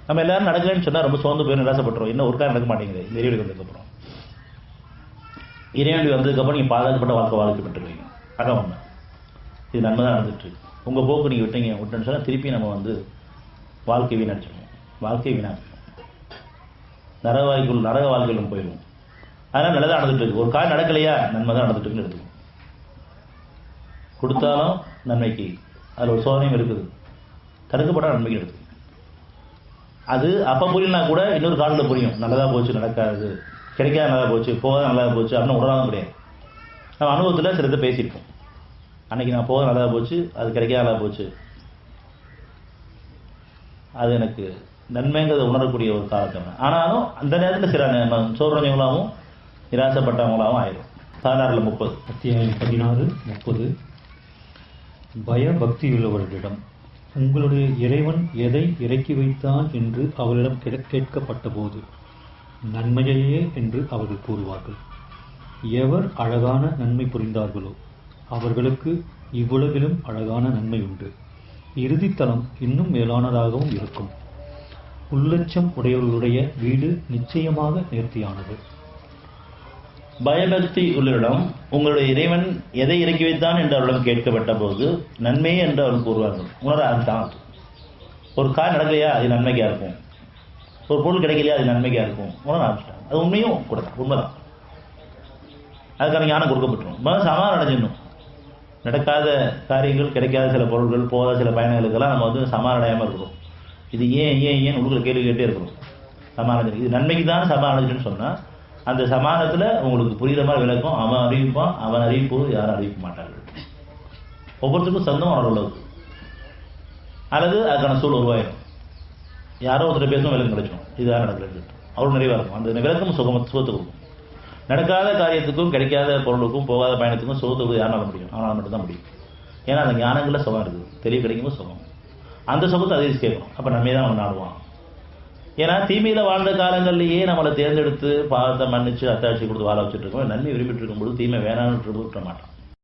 நம்ம எல்லாரும் நடக்கலன்னு சொன்னால் ரொம்ப சோர்ந்து போய் நிராசப்பட்டுரும். இன்னும் ஒரு காலம் நடக்க மாட்டேங்குது இந்த இறைவனுக்கு வந்ததுக்கப்புறம். இறைவனுக்கு வந்ததுக்கப்புறம் நீங்கள் பாதுகாக்கப்பட்ட வாழ்க்கைப்பட்டுருவீங்க. அதான் ஒன்று. இது நன்மை தான் நடந்துட்டு. உங்கள் போக்கு நீங்கள் விட்டுன்னு சொன்னால் திருப்பி நம்ம வாழ்க்கை வீணடிச்சிடுவோம். வாழ்க்கை வீணாகும். நரக வாழ்க்கையில் போயிடுவோம். அதனால் நல்லதாக நடந்துட்டு இருக்கு. ஒரு காலம் நடக்கலையா நன்மை தான் நடந்துட்டு இருக்குன்னு எடுத்துக்கும். கொடுத்தாலும் நன்மைக்கு அதில் ஒரு சோதனையும் இருக்குது. தடுக்கப்பட்ட நன்மைக்கு எடுத்துக்கும். அது அப்போ புரியலனா கூட இன்னொரு காலில் புரியும். நல்லதாக போச்சு, நடக்காது, கிடைக்காத நல்லா போச்சு, போகாத நல்லா போச்சு அப்படின்னு உடனாலும் கிடையாது. நம்ம அனுபவத்தில் சிலத்தை பேசியிருப்போம். அன்னைக்கு நான் போக நல்லா போச்சு, அது கிடைக்காத நல்லா போச்சு, அது எனக்கு நன்மைங்கிறத உணரக்கூடிய ஒரு காலத்தவங்க. ஆனாலும் அந்த நேரத்தில் சில சோர்வடைஞ்சவங்களாகவும் நிராசப்பட்டவங்களாகவும் ஆயிடும். 16-30 அத்தியாயம் 16-30. பயபக்தியுள்ளவர்களிடம் உங்களுடைய இறைவன் எதை இறக்கி வைத்தான் என்று அவரிடம் கேட்கப்பட்ட போது நன்மையையே என்று அவர்கள் கூறுவார்கள். எவர் அழகான நன்மை புரிந்தார்களோ அவர்களுக்கு இவ்வுலகிலும் அழகான நன்மை உண்டு. இறுதித்தலம் இன்னும் மேலானதாகவும் இருக்கும். உள்ளச்சம் உடையவர்களுடைய வீடு நிச்சயமாக நேர்த்தியானது. பயபக்தி உள்ளிடம் உங்களுடைய இறைவன் எதை இறக்கி வைத்தான் என்று அவரிடம் கேட்கப்பட்ட போது நன்மையே என்று அவர்கள் கூறுவார்கள். உணர ஆரம்பித்தான். ஒரு கார் நடக்கலையா அது நன்மைக்காக இருக்கும், ஒரு பொருள் கிடைக்கலையா அது நன்மைக்காக இருக்கும். உணர ஆரம்பிச்சிட்டாங்க. அது உண்மையும் கூட உண்மைதான். அதுக்கான ஞானம் கொடுக்கப்பட்டுரும். சமாதானம் அடைஞ்சிடணும். நடக்காத காரியங்கள், கிடைக்காத சில பொருள்கள், போகாத சில பயணங்களுக்கெல்லாம் நம்ம சமாதானம் அடையாமல் இருக்கிறோம். இது ஏன் உள்ள கேள்வி கேட்டே இருக்கிறோம். சமாதானம் இது நன்மைக்கு தான் சமாதானம்னு சொன்னால் அந்த சமாதானத்தில் உங்களுக்கு புரிகிற மாதிரி விளக்கம். அவன் அறிவிப்பான், அவன் அறிவிப்பு யாரும் அறிவிக்க மாட்டார்கள். ஒவ்வொருத்தருக்கும் சொந்தம் அவரோட உள்ளது. அல்லது அதுக்கான சூழல் உருவாயிடும். யாரோ ஒருத்தர் பேசும் விளக்கம் கிடைச்சிடும். இதுதான் நடக்கிறது. அவரும் நிறைவாக இருக்கும். அந்த விளக்கம் சுகத்தை கொடுக்கும். நடக்காத காரியத்துக்கும், கிடைக்காத பொருளுக்கும், போகாத பயணத்துக்கும் சுகத்துக்கு யாரால முடியும்? அவனால் மட்டும்தான் முடியும். ஏன்னா அந்த ஞானங்களில் சுகம் இருக்குது. தெளிவு கிடைக்கும்போது சுகம். அந்த சுகத்தை அதிகரிச்சு கேட்கணும். அப்போ நம்ம தான் அவன் நாடுவான். ஏன்னா தீமையில் வாழ்ந்த காலங்கள்லேயே நம்மளை தேர்ந்தெடுத்து பாவத்தை மன்னிச்சு அத்தாட்சி கொடுத்து வாழ வச்சுட்டு இருக்கோம். நன்மை விரும்பிட்டு இருக்கும்போது தீமை வேணான்னு விட்டுற மாட்டான்.